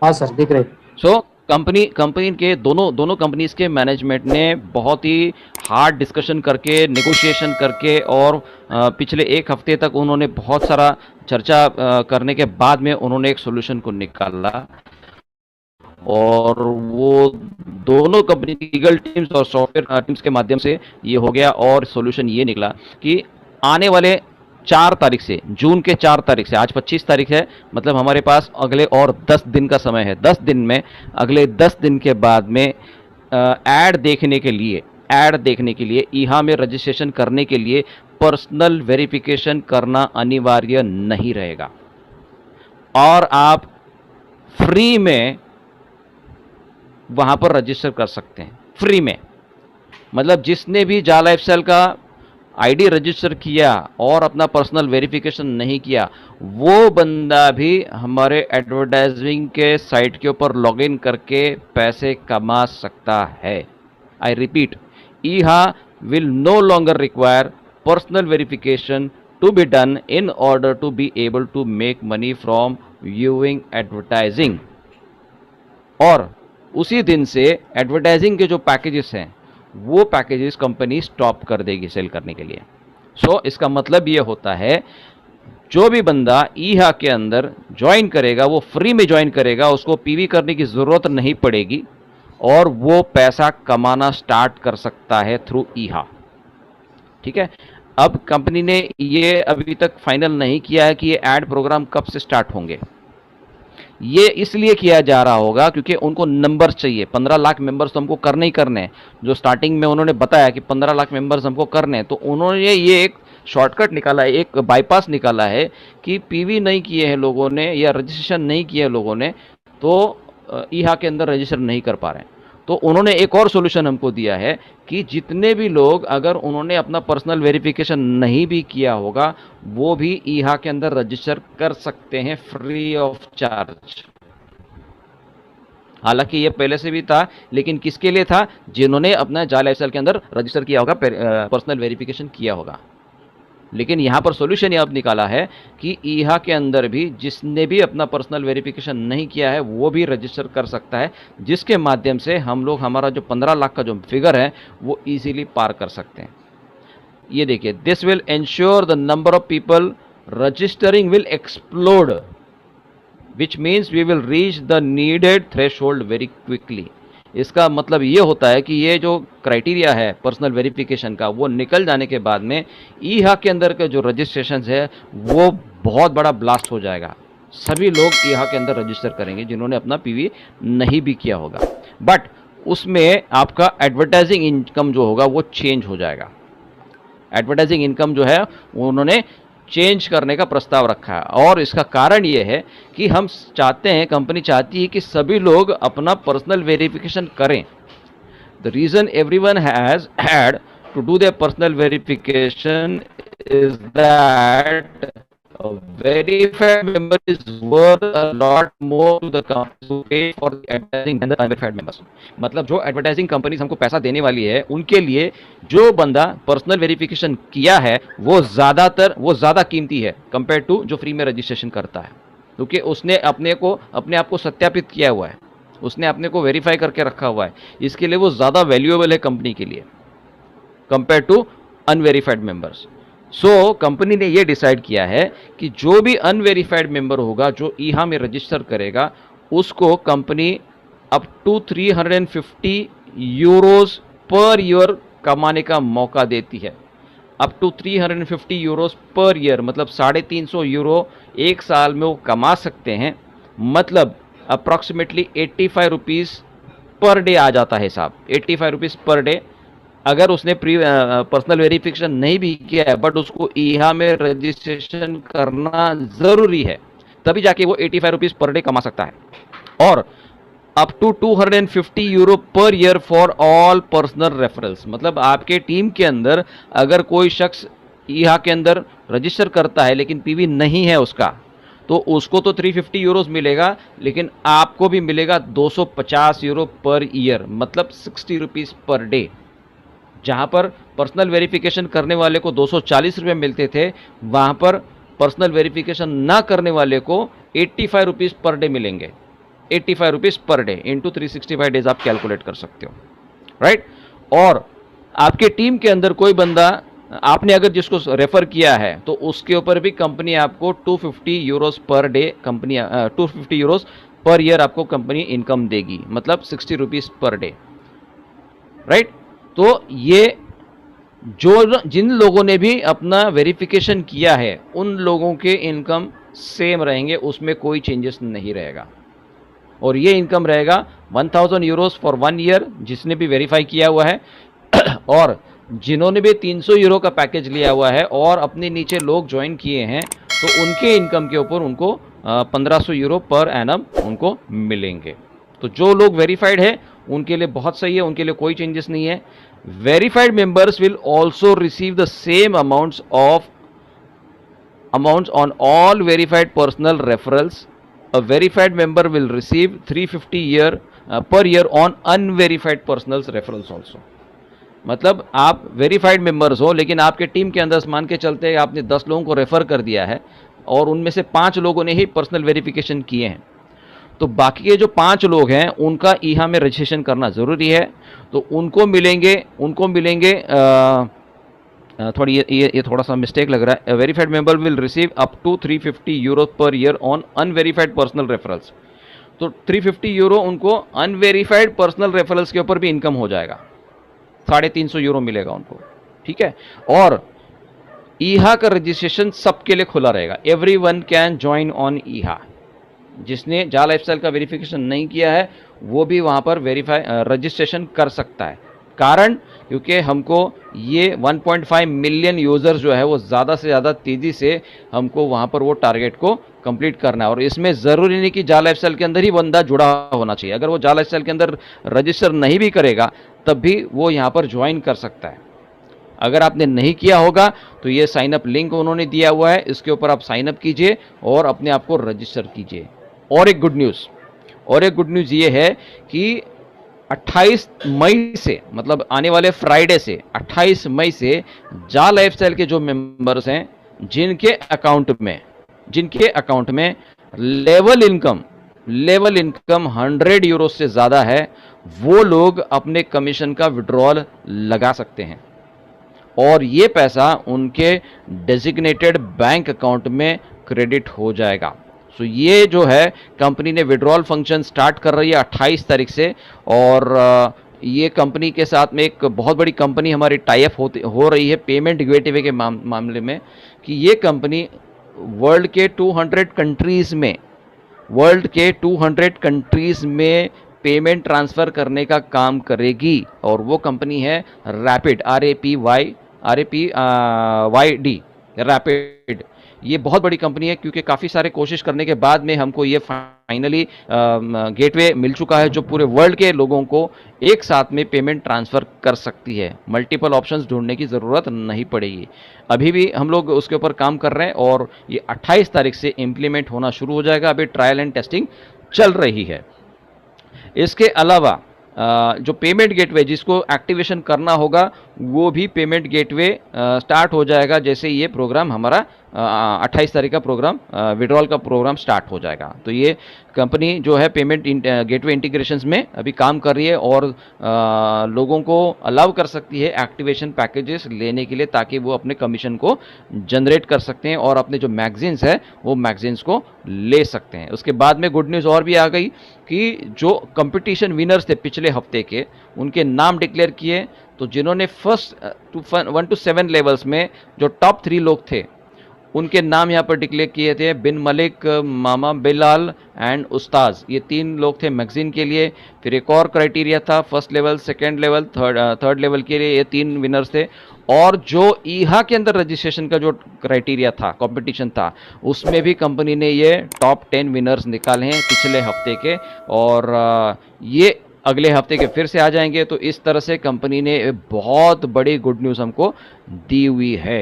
हाँ सर, दिख रहे। सो कंपनी कंपनी के दोनों दोनों कंपनीज के मैनेजमेंट ने बहुत ही हार्ड डिस्कशन करके, नेगोशिएशन करके, और पिछले एक हफ्ते तक उन्होंने बहुत सारा चर्चा करने के बाद में उन्होंने एक सोल्यूशन को निकाला। और वो दोनों कंपनी की लीगल टीम्स और सॉफ्टवेयर टीम्स के माध्यम से ये हो गया, और सॉल्यूशन ये निकला कि आने वाले 4 तारीख से, जून के 4 तारीख से, आज 25 तारीख है, मतलब हमारे पास अगले और 10 दिन का समय है। 10 दिन में, अगले 10 दिन के बाद में ऐड देखने के लिए ईहा में रजिस्ट्रेशन करने के लिए पर्सनल वेरिफिकेशन करना अनिवार्य नहीं रहेगा, और आप फ्री में वहां पर रजिस्टर कर सकते हैं, फ्री में। मतलब जिसने भी जा लाइफस्टाइल का आईडी रजिस्टर किया और अपना पर्सनल वेरिफिकेशन नहीं किया, वो बंदा भी हमारे एडवर्टाइजिंग के साइट के ऊपर लॉगिन करके पैसे कमा सकता है। आई रिपीट, ईहा will no longer require personal verification to be done in order to be able to make money from viewing advertising. और उसी दिन से एडवर्टाइजिंग के जो पैकेजेस हैं, वो पैकेजेस कंपनी स्टॉप कर देगी सेल करने के लिए। सो इसका मतलब ये होता है, जो भी बंदा ईहा के अंदर ज्वाइन करेगा वो फ्री में ज्वाइन करेगा, उसको पीवी करने की ज़रूरत नहीं पड़ेगी, और वो पैसा कमाना स्टार्ट कर सकता है थ्रू ईहा। ठीक है। अब कंपनी ने ये अभी तक फाइनल नहीं किया है कि ये एड प्रोग्राम कब से स्टार्ट होंगे। ये इसलिए किया जा रहा होगा क्योंकि उनको नंबर्स चाहिए। 15 लाख मेंबर्स तो हमको करने ही करने हैं, जो स्टार्टिंग में उन्होंने बताया कि 15 लाख मेंबर्स हमको करने हैं, तो उन्होंने ये एक शॉर्टकट निकाला है, एक बाईपास निकाला है कि पीवी नहीं किए हैं लोगों ने या रजिस्ट्रेशन नहीं किए हैं लोगों ने, तो ईहा के अंदर रजिस्टर नहीं कर पा रहे हैं। तो उन्होंने एक और सॉल्यूशन हमको दिया है कि जितने भी लोग, अगर उन्होंने अपना पर्सनल वेरिफिकेशन नहीं भी किया होगा, वो भी ईहा के अंदर रजिस्टर कर सकते हैं फ्री ऑफ चार्ज। हालांकि ये पहले से भी था, लेकिन किसके लिए था? जिन्होंने अपना जा लाइफस्टाइल के अंदर रजिस्टर किया होगा, पर्सनल वेरिफिकेशन किया होगा। लेकिन यहां पर सॉल्यूशन ये अब निकाला है कि ईहा के अंदर भी जिसने भी अपना पर्सनल वेरिफिकेशन नहीं किया है वो भी रजिस्टर कर सकता है, जिसके माध्यम से हम लोग हमारा जो 15 लाख का जो फिगर है वो इजीली पार कर सकते हैं। ये देखिए, this will ensure the number of people registering will explode, which means we will reach the needed threshold very quickly. इसका मतलब ये होता है कि ये जो क्राइटेरिया है पर्सनल वेरिफिकेशन का, वो निकल जाने के बाद में ईहा के अंदर के जो रजिस्ट्रेशन है वो बहुत बड़ा ब्लास्ट हो जाएगा। सभी लोग ईहा के अंदर रजिस्टर करेंगे जिन्होंने अपना पीवी नहीं भी किया होगा, बट उसमें आपका एडवर्टाइजिंग इनकम जो होगा वो चेंज हो जाएगा। एडवर्टाइजिंग इनकम जो है उन्होंने चेंज करने का प्रस्ताव रखा है, और इसका कारण ये है कि हम चाहते हैं, कंपनी चाहती है कि सभी लोग अपना पर्सनल वेरिफिकेशन करें। The reason everyone has had to do their personal verification is that a verified member is worth a lot more to the company to pay for the advertising than the unverified members। मतलब जो advertising companies हमको पैसा देने वाली है, उनके लिए जो बंदा पर्सनल वेरिफिकेशन किया है वो ज़्यादा कीमती है कंपेयर टू जो फ्री में रजिस्ट्रेशन करता है, क्योंकि उसने अपने आप को सत्यापित किया हुआ है, उसने अपने को वेरीफाई करके रखा हुआ है। इसके लिए वो ज़्यादा वैल्यूएबल है कंपनी के लिए compare to unverified members. So company ने ये डिसाइड किया है कि जो भी अनवेरीफाइड मेंबर होगा जो ईहा में रजिस्टर करेगा, उसको company up to 350 euros per year कमाने का मौका देती है। Up to 350 euros per year, मतलब 350 यूरो एक साल में वो कमा सकते हैं। मतलब अप्रॉक्सीमेटली 85 रुपीज़ पर डे आ जाता है साहब, 85 रुपीज़ पर डे। अगर उसने पर्सनल वेरिफिकेशन नहीं भी किया है बट उसको ईहा में रजिस्ट्रेशन करना ज़रूरी है, तभी जाके वो 85 रुपीज़ पर डे कमा सकता है। और up to 250 euro per year for all personal referrals. मतलब आपके टीम के अंदर अगर कोई शख्स ईहा के अंदर रजिस्टर करता है लेकिन पीवी नहीं है उसका, तो उसको तो 350 यूरोज मिलेगा, लेकिन आपको भी मिलेगा 250 यूरो पर ईयर, मतलब 60 रुपीज़ पर डे। जहां पर पर्सनल वेरिफिकेशन करने वाले को 240 रुपये मिलते थे, वहां पर पर्सनल वेरिफिकेशन ना करने वाले को 85 रुपीज़ पर डे मिलेंगे। 85 rupees per day into 365 days आप कैलकुलेट कर सकते हो, राइट। और आपके टीम के अंदर कोई बंदा आपने अगर जिसको रेफर किया है तो उसके ऊपर भी कंपनी आपको 250 Euros per day, company 250 Euros per year आपको कंपनी इनकम देगी, मतलब 60 रुपीज़ पर डे, राइट। तो ये जिन लोगों ने भी अपना वेरिफिकेशन किया है उन लोगों के इनकम सेम रहेंगे, उसमें कोई चेंजेस नहीं रहेगा। और ये इनकम रहेगा 1000 यूरोस फॉर 1 ईयर जिसने भी वेरीफाई किया हुआ है और जिन्होंने भी 300 यूरो का पैकेज लिया हुआ है और अपने नीचे लोग ज्वाइन किए हैं तो उनके इनकम के ऊपर उनको 1500 यूरो पर एनम उनको मिलेंगे। तो जो लोग वेरीफाइड है उनके लिए बहुत सही है, उनके लिए कोई चेंजेस नहीं है। Verified members will also receive the same amounts on all verified personal referrals. A verified member will receive 350 per year on unverified personal referrals also। मतलब आप वेरीफाइड मेंबर्स हो लेकिन आपके टीम के अंदर मान के चलते हैं आपने 10 लोगों को रेफर कर दिया है और उनमें से 5 लोगों ने ही पर्सनल वेरिफिकेशन किए हैं, तो बाकी के जो 5 लोग हैं उनका ईहा में रजिस्ट्रेशन करना ज़रूरी है। तो उनको मिलेंगे थोड़ी ये थोड़ा सा मिस्टेक लग रहा है। Verified member will receive up to 350 euro per year on unverified personal referrals. तो 350 यूरो उनको अनवेरीफाइड पर्सनल रेफरल्स के ऊपर भी इनकम हो जाएगा, 350 यूरो मिलेगा उनको, ठीक है। और ईहा का रजिस्ट्रेशन सबके लिए खुला रहेगा, एवरीवन कैन ज्वाइन ऑन ईहा। जिसने जा लाइफस्टाइल का वेरिफिकेशन नहीं किया है वो भी वहाँ पर रजिस्ट्रेशन कर सकता है। कारण क्योंकि हमको ये 1.5 मिलियन यूज़र्स जो है वो ज़्यादा से ज़्यादा तेज़ी से हमको वहाँ पर वो टारगेट को कंप्लीट करना है। और इसमें ज़रूरी नहीं कि जा लाइफस्टाइल के अंदर ही बंदा जुड़ा होना चाहिए, अगर वो जा लाइफस्टाइल के अंदर रजिस्टर नहीं भी करेगा तब भी वो यहाँ पर ज्वाइन कर सकता है। अगर आपने नहीं किया होगा तो ये साइनअप लिंक उन्होंने दिया हुआ है, इसके ऊपर आप साइनअप कीजिए और अपने आप को रजिस्टर कीजिए। और एक गुड न्यूज़ ये है कि 28 मई से, मतलब आने वाले फ्राइडे से 28 मई से जा लाइफस्टाइल के जो मेंबर्स हैं जिनके अकाउंट में लेवल इनकम 100 यूरो से ज़्यादा है वो लोग अपने कमीशन का विड्रॉल लगा सकते हैं और ये पैसा उनके डेजिग्नेटेड बैंक अकाउंट में क्रेडिट हो जाएगा। सो ये जो है कंपनी ने विड्रॉल फंक्शन स्टार्ट कर रही है 28 तारीख से। और ये कंपनी के साथ में एक बहुत बड़ी कंपनी हमारी टाई अप हो रही है पेमेंट गेटवे के मामले में, कि ये कंपनी वर्ल्ड के 200 कंट्रीज़ में पेमेंट ट्रांसफ़र करने का काम करेगी। और वो कंपनी है रैपिड, RAPYD, रैपिड। ये बहुत बड़ी कंपनी है क्योंकि काफ़ी सारे कोशिश करने के बाद में हमको ये फाइनली गेटवे मिल चुका है जो पूरे वर्ल्ड के लोगों को एक साथ में पेमेंट ट्रांसफ़र कर सकती है। मल्टीपल ऑप्शंस ढूंढने की ज़रूरत नहीं पड़ेगी। अभी भी हम लोग उसके ऊपर काम कर रहे हैं और ये 28 तारीख से इम्प्लीमेंट होना शुरू हो जाएगा। अभी ट्रायल एंड टेस्टिंग चल रही है। इसके अलावा जो पेमेंट गेटवे जिसको एक्टिवेशन करना होगा वो भी पेमेंट गेटवे स्टार्ट हो जाएगा जैसे ये प्रोग्राम हमारा 28 तारीख का प्रोग्राम विड्रॉल का प्रोग्राम स्टार्ट हो जाएगा। तो ये कंपनी जो है पेमेंट गेटवे इंटीग्रेशंस में अभी काम कर रही है और लोगों को अलाउ कर सकती है एक्टिवेशन पैकेजेस लेने के लिए ताकि वो अपने कमीशन को जनरेट कर सकते हैं और अपने जो मैगजीन्स है वो मैगजीन्स को ले सकते हैं। उसके बाद में गुड न्यूज़ और भी आ गई कि जो कंपटीशन विनर्स थे पिछले हफ्ते के उनके नाम डिक्लेयर किए। तो जिन्होंने फर्स्ट 1 to 7 लेवल्स में जो टॉप 3 लोग थे उनके नाम यहाँ पर डिक्लेयर किए थे, बिन मलिक, मामा बिलाल एंड उस्ताज। ये 3 लोग थे मैगजीन के लिए। फिर एक और क्राइटेरिया था first level, second level, third level के लिए, ये 3 विनर्स थे। और जो ईहा के अंदर रजिस्ट्रेशन का जो क्राइटेरिया था, कंपटीशन था, उसमें भी कंपनी ने ये टॉप 10 विनर्स निकाले हैं पिछले हफ्ते के और ये अगले हफ्ते के फिर से आ जाएंगे। तो इस तरह से कंपनी ने बहुत बड़ी गुड न्यूज़ हमको दी हुई है।